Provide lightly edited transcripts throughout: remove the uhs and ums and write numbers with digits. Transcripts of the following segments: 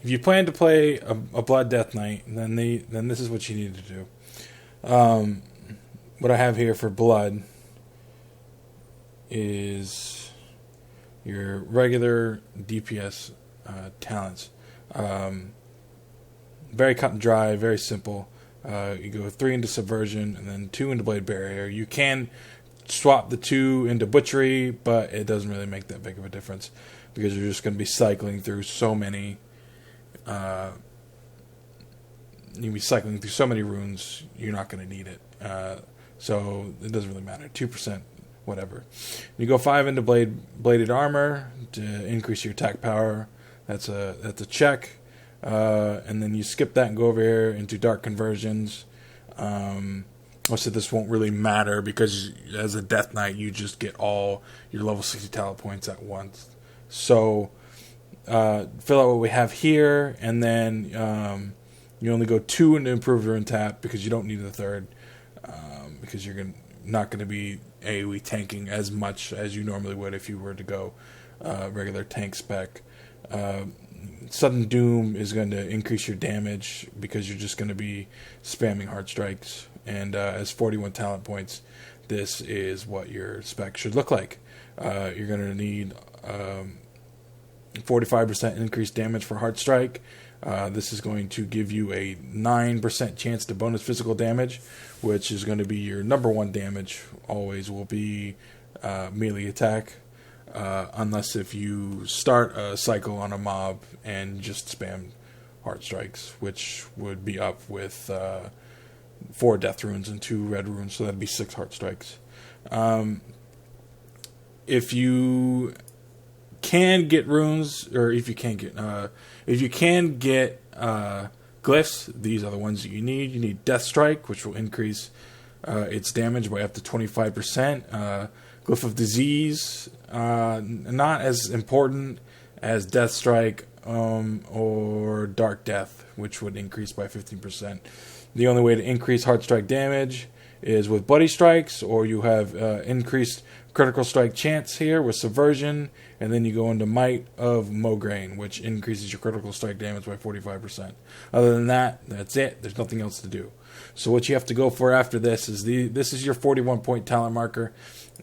if you plan to play a Blood Death Knight, then this is what you need to do. What I have here for Blood is your regular DPS talents. Very cut and dry, very simple. You go 3 into Subversion and then 2 into Blade Barrier. You can swap the 2 into Butchery, but it doesn't really make that big of a difference because you're just going to be cycling through so many. You'll be cycling through so many runes, you're not going to need it. So it doesn't really matter. 2%, whatever. You go 5 into Bladed Armor to increase your attack power. That's a check. And then you skip that and go over here into Dark Conversions. Also, this won't really matter because as a Death Knight, you just get all your level 60 talent points at once. So fill out what we have here, and then you only go 2 into Improve Rune Tap because you don't need the third, because you're not going to be AoE tanking as much as you normally would if you were to go regular tank spec. Sudden Doom is going to increase your damage because you're just going to be spamming Heart Strikes. And as 41 talent points, this is what your spec should look like. You're going to need 45% increased damage for Heart Strike. This is going to give you a 9% chance to bonus physical damage, which is going to be your number 1 damage. Always will be melee attack. Unless if you start a cycle on a mob and just spam Heart Strikes, which would be up with 4 Death Runes and 2 Red Runes, so that'd be 6 Heart Strikes. If you can get runes, or if you can get glyphs, these are the ones that you need. You need Death Strike, which will increase its damage by up to 25%. Glyph of Disease, not as important as Death Strike or Dark Death, which would increase by 15%. The only way to increase Heart Strike damage is with Bloody Strikes, or you have increased critical strike chance here with Subversion, and then you go into Might of Mograine, which increases your critical strike damage by 45%. Other than that, that's it. There's nothing else to do. So what you have to go for after this is this is your 41 point talent marker,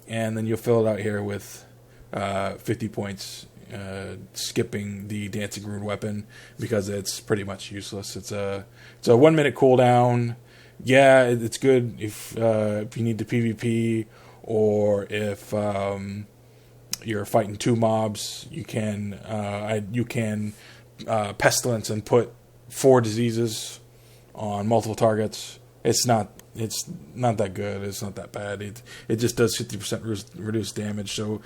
and then you'll fill it out here with 50 points, skipping the Dancing Rune weapon because it's pretty much useless. It's a 1 minute cooldown. Yeah, it's good if you need to PvP, or if you're fighting 2 mobs. You can pestilence and put 4 diseases on multiple targets. It's not that good. It's not that bad. It just does 50% reduced damage. So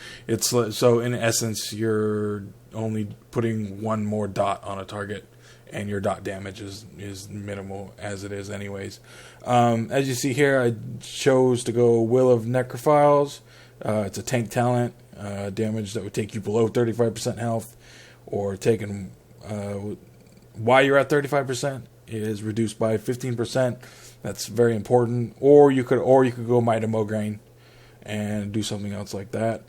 in essence, you're only putting 1 more dot on a target, and your dot damage is minimal as it is anyways. As you see here, I chose to go Will of Necrophiles. It's a tank talent, damage that would take you below 35% health, or taken while you're at 35% is reduced by 15%. That's very important. Or you could go Might of Mograine and do something else like that.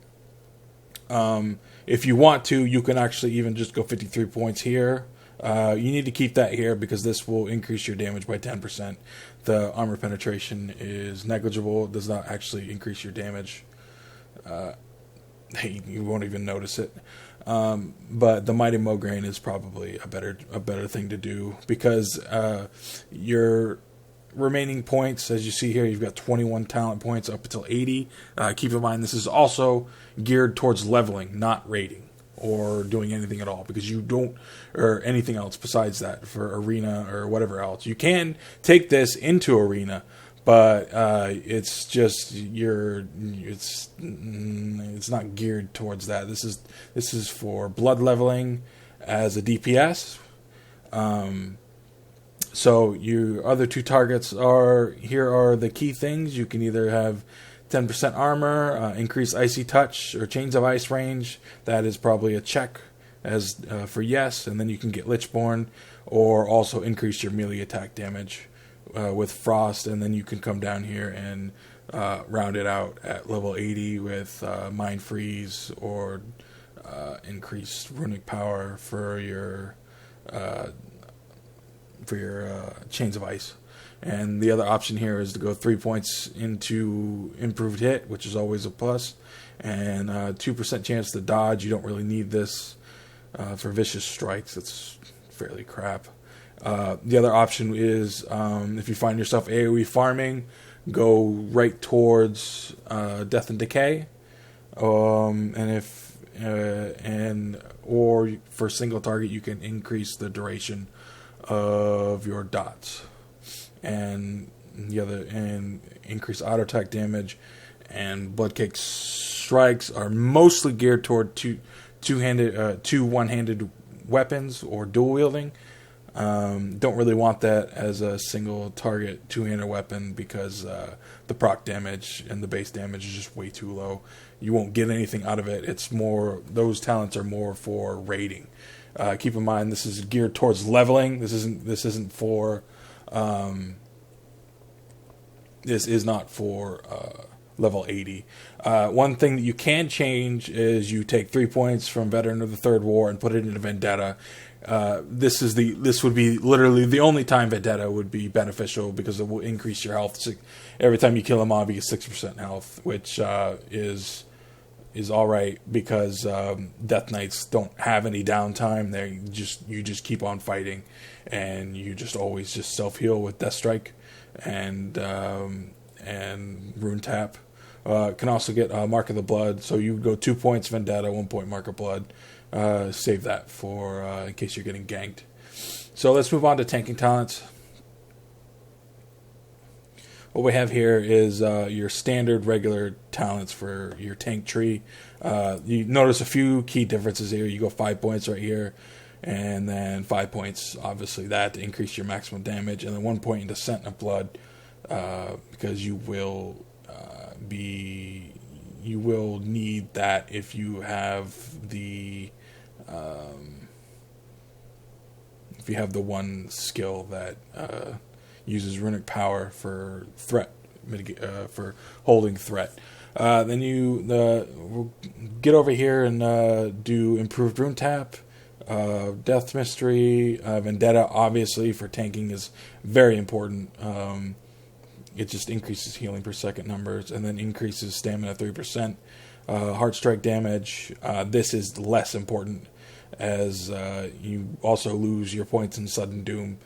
If you want to, you can actually even just go 53 points here. You need to keep that here because this will increase your damage by 10%. The armor penetration is negligible. It does not actually increase your damage. You won't even notice it. But the Mighty Mograine is probably a better thing to do because your remaining points, as you see here, you've got 21 talent points up until 80. Keep in mind this is also geared towards leveling, not raiding or doing anything at all, because you don't, or anything else besides that for arena or whatever else. You can take this into arena, but it's just it's not geared towards that. This is for blood leveling as a DPS. So your other 2 targets here are the key things. You can either have 10% armor, increase Icy Touch or Chains of Ice range. That is probably a check as for yes, and then you can get Lichborn, or also increase your melee attack damage with Frost, and then you can come down here and round it out at level 80 with Mind Freeze or increased runic power for your chains of ice. And the other option here is to go 3 points into improved hit, which is always a plus, and 2% chance to dodge. You don't really need this for vicious strikes. It's fairly crap. The other option is if you find yourself AoE farming, go right towards Death and Decay, or for a single target you can increase the duration of your dots, and increase auto attack damage. And Bloodcake strikes are mostly geared toward two one-handed weapons or dual wielding. Don't really want that as a single target two-handed weapon because the proc damage and the base damage is just way too low. You won't get anything out of it. It's more, those talents are more for raiding. Keep in mind this is geared towards leveling. This isn't for this is not for level 80. One thing that you can change is you take 3 points from Veteran of the Third War and put it into Vendetta. This would be literally the only time Vendetta would be beneficial because it will increase your health. Every time you kill a mob, you get 6% health, which is all right because Death Knights don't have any downtime. You just keep on fighting, and you just always just self heal with Death Strike and Rune Tap. Can also get Mark of the Blood. So you go 2 points Vendetta, 1 point Mark of Blood. Save that for in case you're getting ganked. So let's move on to tanking talents. What we have here is your standard regular talents for your tank tree. You notice a few key differences here. You go 5 points right here, and then 5 points, obviously that, to increase your maximum damage, and then 1 point into Scent of Blood because you will need that if you have the one skill that uses runic power for threat for holding threat. Then we'll get over here and do improved rune tap, death mystery, vendetta. Obviously for tanking is very important. It just increases healing per second numbers, and then increases stamina 3%. Heart strike damage. This is less important as you also lose your points in sudden doom.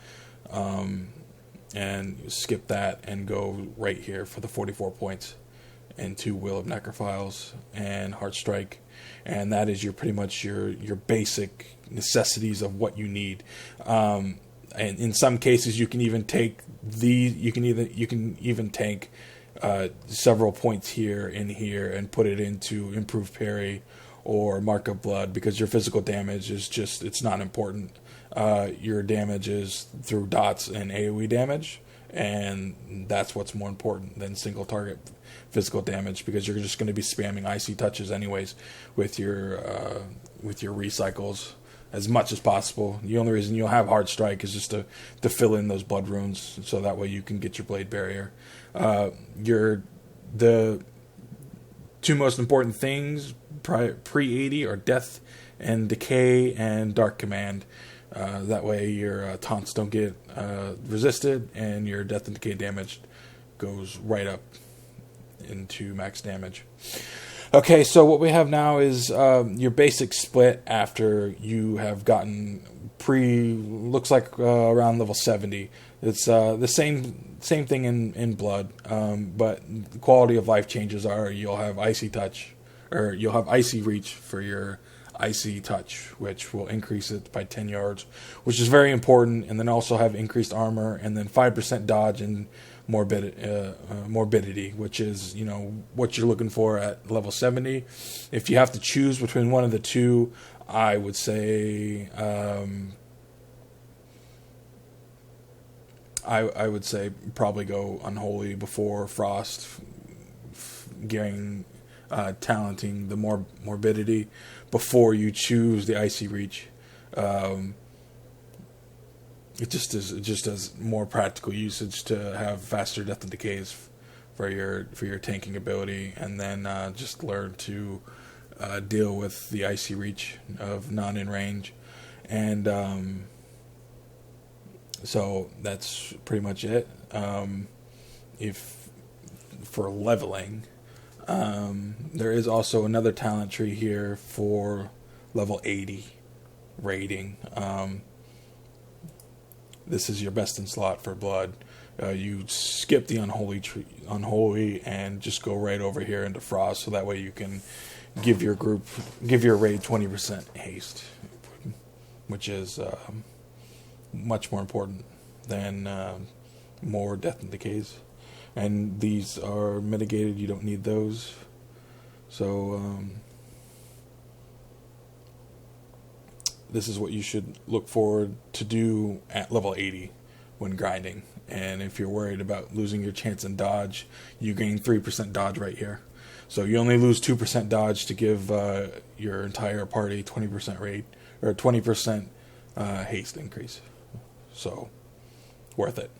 And skip that and go right here for the 44 points into Will of Necrophiles and Heart Strike, and that is pretty much your basic necessities of what you need. And in some cases, you can even take take several points here and put it into Improved Parry or Mark of Blood, because your physical damage is it's not important. Your damage is through dots and AoE damage, and that's what's more important than single target physical damage, because you're just going to be spamming icy touches anyways with your recycles as much as possible. The only reason you'll have Hard Strike is just to fill in those blood runes, so that way you can get your Blade Barrier. The two most important things pre-80 are Death and Decay and Dark Command. That way your taunts don't get resisted, and your Death and Decay damage goes right up into max damage. Okay, so what we have now is your basic split after you have gotten looks like around level 70. It's the same thing in Blood, but the quality of life changes are you'll have Icy Touch, or you'll have Icy Reach for your Icy Touch, which will increase it by 10 yards, which is very important, and then also have increased armor, and then 5% dodge and morbidity, which is what you're looking for at level 70. If you have to choose between one of the two, I would say I would say probably go Unholy before Frost, getting talenting the morbidity before you choose the Icy Reach. It just does more practical usage to have faster Death and Decays for your tanking ability, and then just learn to deal with the Icy Reach of non in range. And So that's pretty much it. If for leveling, there is also another talent tree here for level 80 rating. This is your best in slot for blood. You skip the unholy, and just go right over here into frost, so that way you can give your raid 20% haste, which is much more important than more death and decays. And these are mitigated; you don't need those. So this is what you should look forward to do at level 80 when grinding. And if you're worried about losing your chance in dodge, you gain 3% dodge right here. So you only lose 2% dodge to give your entire party 20% rate or 20% haste increase. So worth it.